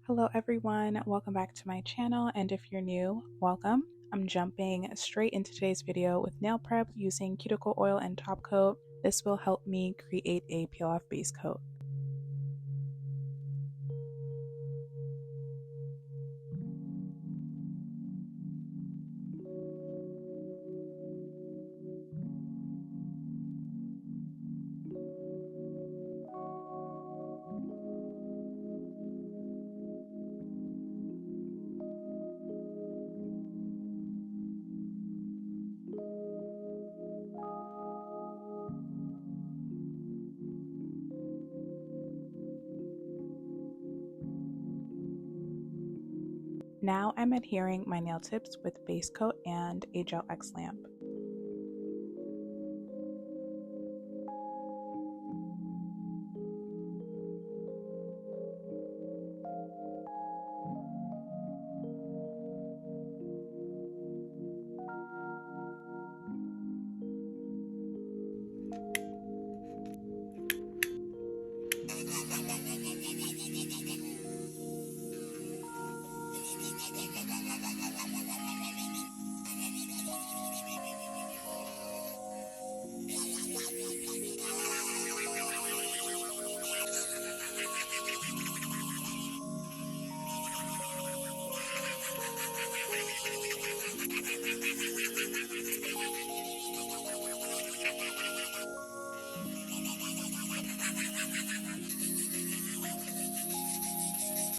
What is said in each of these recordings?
Hello everyone, welcome back to my channel, and if you're new, welcome. I'm jumping straight into today's video with nail prep using cuticle oil and top coat. This will help me create a peel off base coat. Now I'm adhering my nail tips with base coat and a gel X lamp.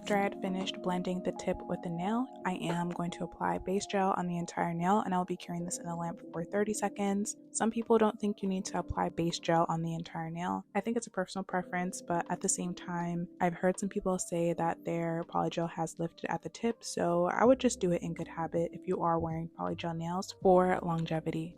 After I had finished blending the tip with the nail, I am going to apply base gel on the entire nail, and I'll be curing this in a lamp for 30 seconds. Some people don't think you need to apply base gel on the entire nail. I think it's a personal preference, but at the same time, I've heard some people say that their polygel has lifted at the tip, so I would just do it in good habit if you are wearing polygel nails for longevity.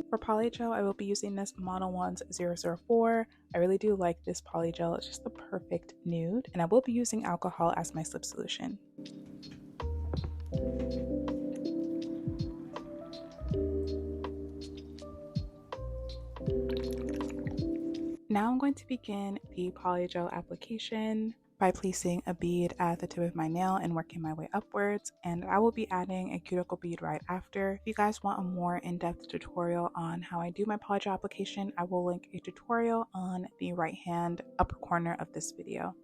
For polygel, I will be using this Mono Ones 004. I really do like this polygel. It's just the perfect nude, and I will be using alcohol as my slip solution. Now I'm going to begin the polygel application by placing a bead at the tip of my nail and working my way upwards, and I will be adding a cuticle bead right after. If you guys want a more in-depth tutorial on how I do my polygel application, I will link a tutorial on the right hand upper corner of this video.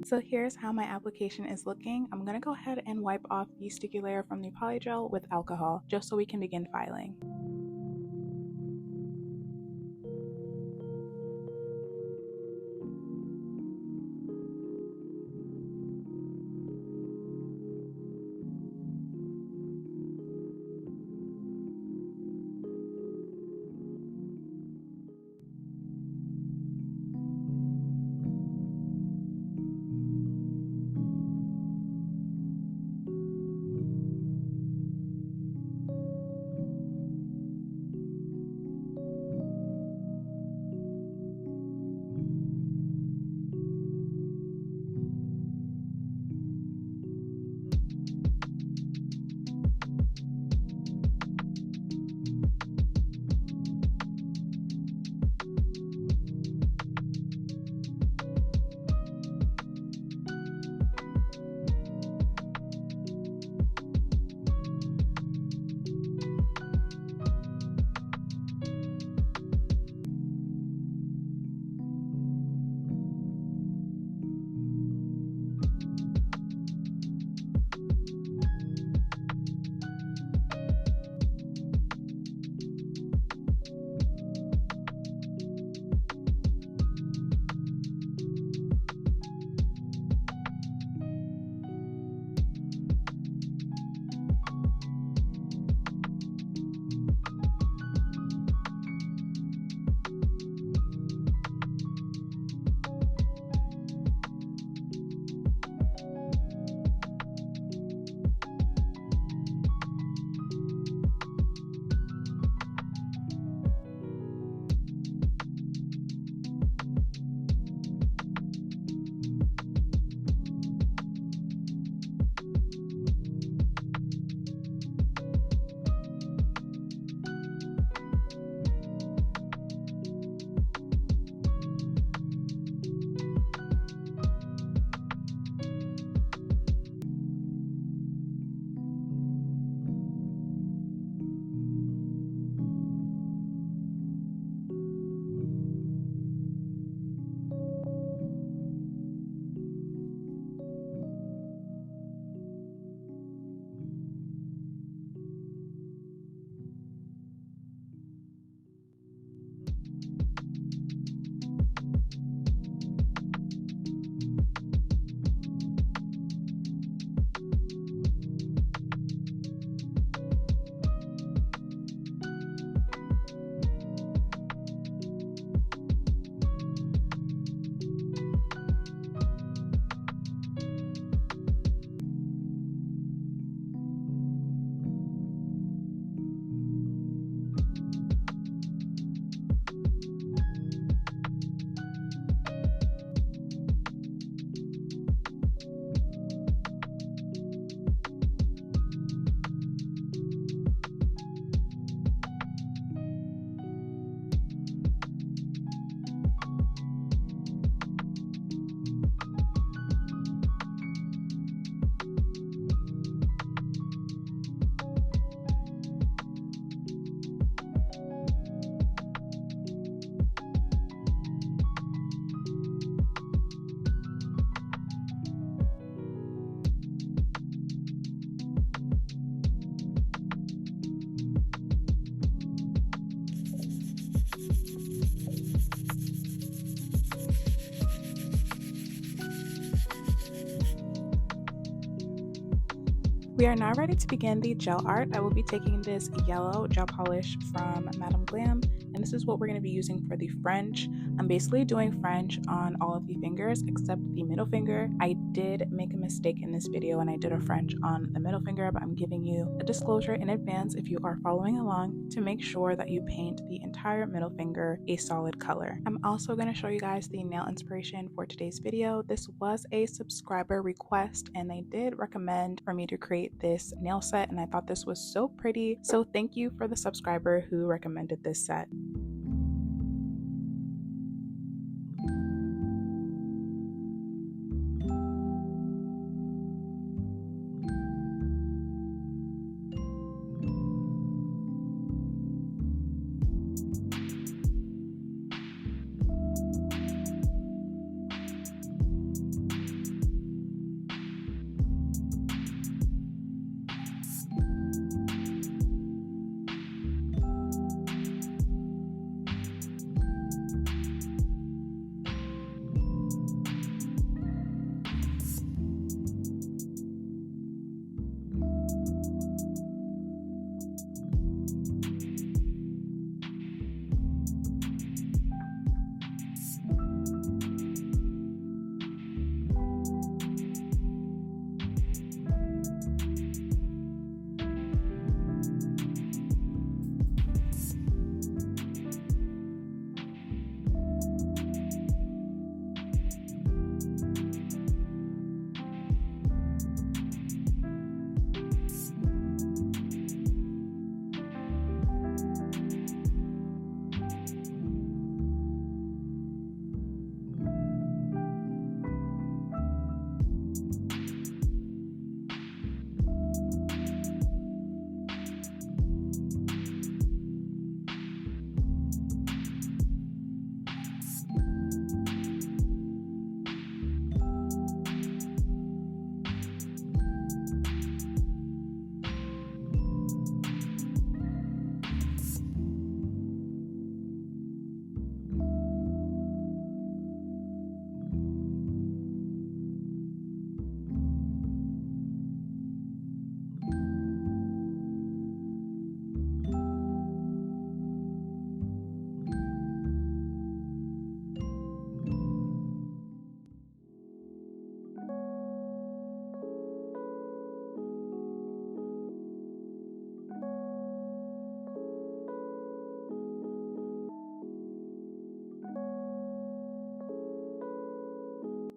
So here's how my application is looking. I'm going to go ahead and wipe off the sticky layer from the Polygel with alcohol just so we can begin filing. We are now ready to begin the gel art. I will be taking this yellow gel polish from Madame Glam, and this is what we're going to be using for the French. I'm basically doing French on all of the fingers except the middle finger. I did make a mistake in this video and I did a French on the middle finger, but I'm giving you a disclosure in advance if you are following along to make sure that you paint the entire middle finger a solid color. I'm also going to show you guys the nail inspiration for today's video. This was a subscriber request and they did recommend for me to create this nail set, and I thought this was so pretty, so thank you for the subscriber who recommended this set.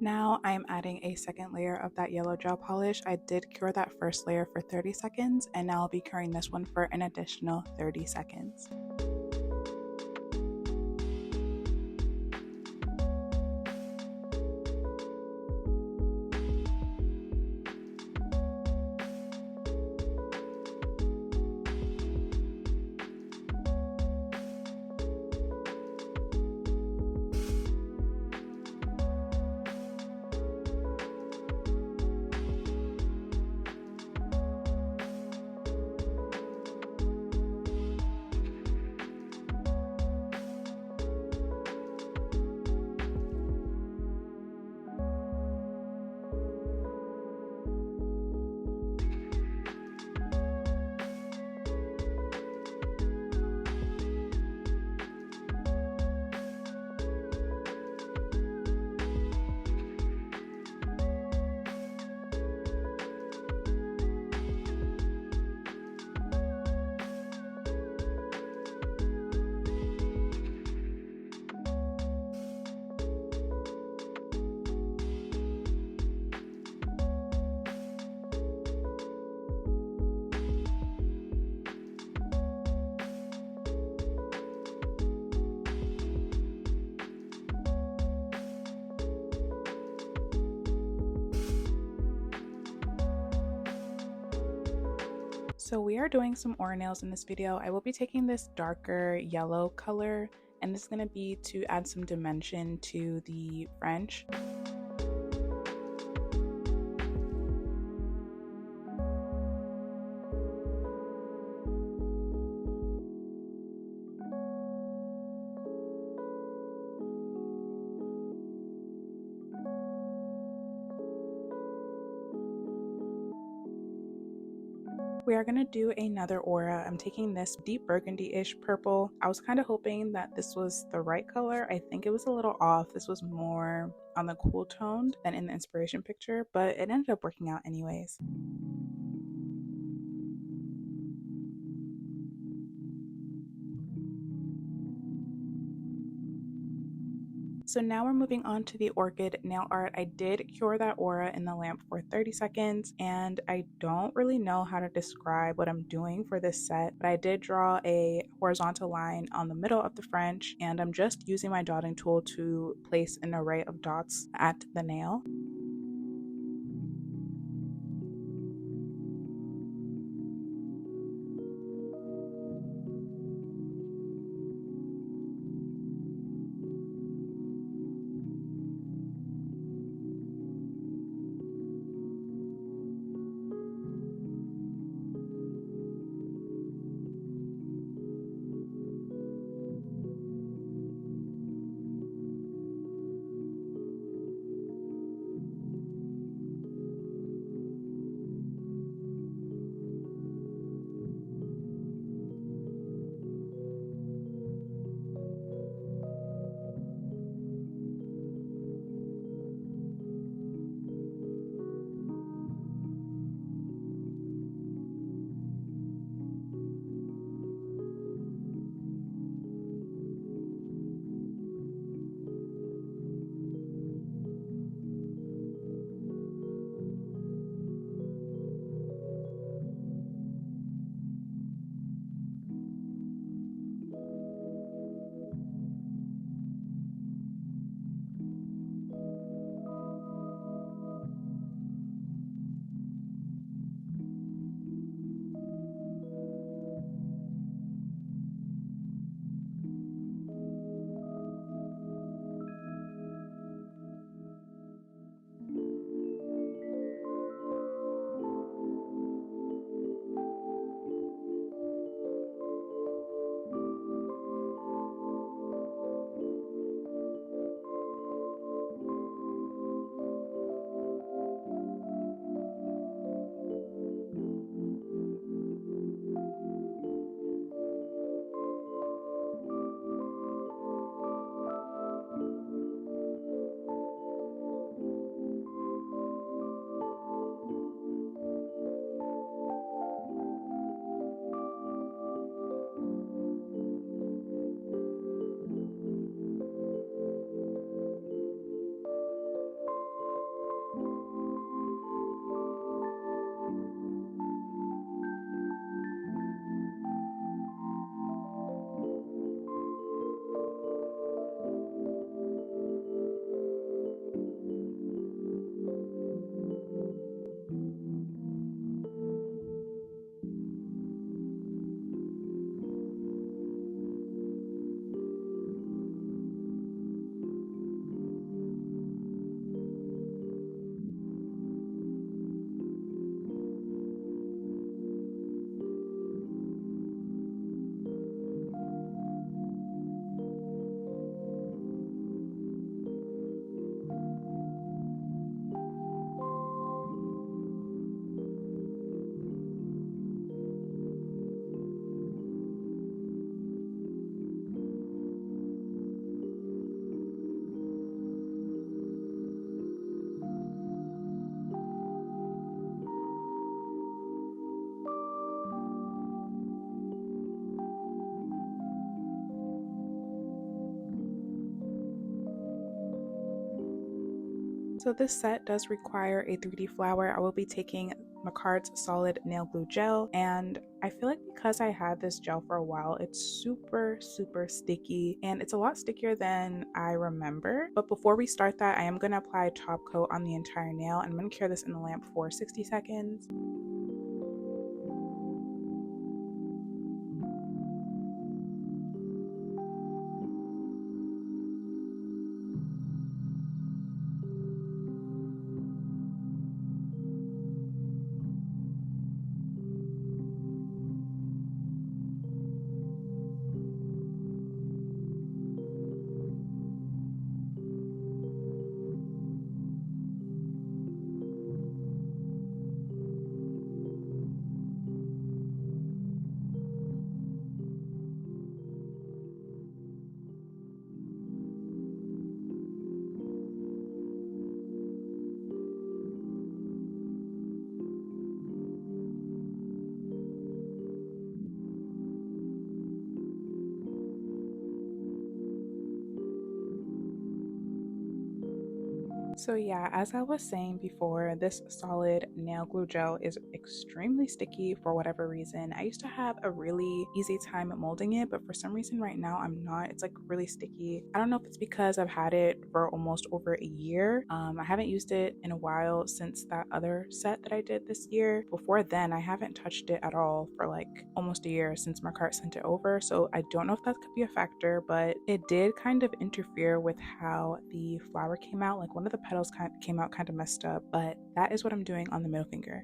Now I am adding a second layer of that yellow gel polish. I did cure that first layer for 30 seconds, and now I'll be curing this one for an additional 30 seconds. So we are doing some aura nails in this video. I will be taking this darker yellow color, and this is going to be to add some dimension to the French. We are going to do another aura. I'm taking this deep burgundy-ish purple. I was kind of hoping that this was the right color. I think it was a little off. This was more on the cool toned than in the inspiration picture, but it ended up working out anyways. So now we're moving on to the Orchid nail art. I did cure that aura in the lamp for 30 seconds, and I don't really know how to describe what I'm doing for this set, but I did draw a horizontal line on the middle of the French, and I'm just using my dotting tool to place an array of dots at the nail. So this set does require a 3D flower. I will be taking Macard's solid nail glue gel, and I feel like because I had this gel for a while, it's super sticky, and it's a lot stickier than I remember. But before we start that, I am going to apply a top coat on the entire nail, and I'm going to cure this in the lamp for 60 seconds. So yeah, as I was saying before, this solid nail glue gel is extremely sticky for whatever reason. I used to have a really easy time molding it, but for some reason right now I'm not. It's like really sticky. I don't know if it's because I've had it for almost over a year. I haven't used it in a while since that other set that I did this year. Before then, I haven't touched it at all for like almost a year since Marcart sent it over. So I don't know if that could be a factor, but it did kind of interfere with how the flower came out. Like one of the petals came out kind of messed up, but that is what I'm doing on the middle finger.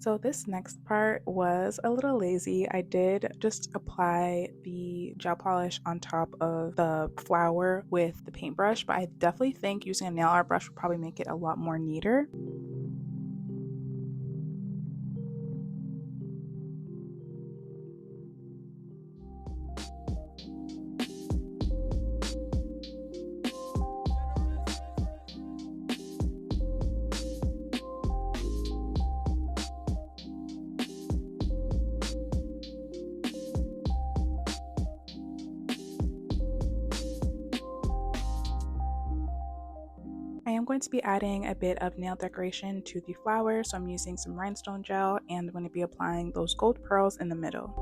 So this next part was a little lazy. I did just apply the gel polish on top of the flower with the paintbrush, but I definitely think using a nail art brush would probably make it a lot more neater. I am going to be adding a bit of nail decoration to the flower, so I'm using some rhinestone gel and I'm going to be applying those gold pearls in the middle.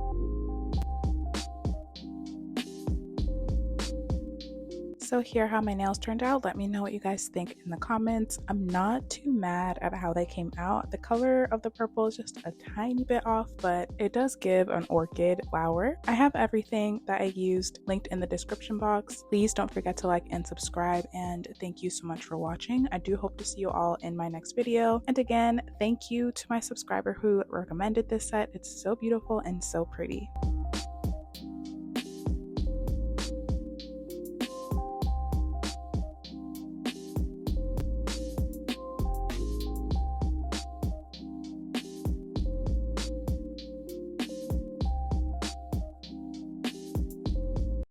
So here are how my nails turned out. Let me know what you guys think in the comments. I'm not too mad at how they came out. The color of the purple is just a tiny bit off, but it does give an orchid flower. I have everything that I used linked in the description box. Please don't forget to like and subscribe, and thank you so much for watching. I do hope to see you all in my next video. And again, thank you to my subscriber who recommended this set. It's so beautiful and so pretty.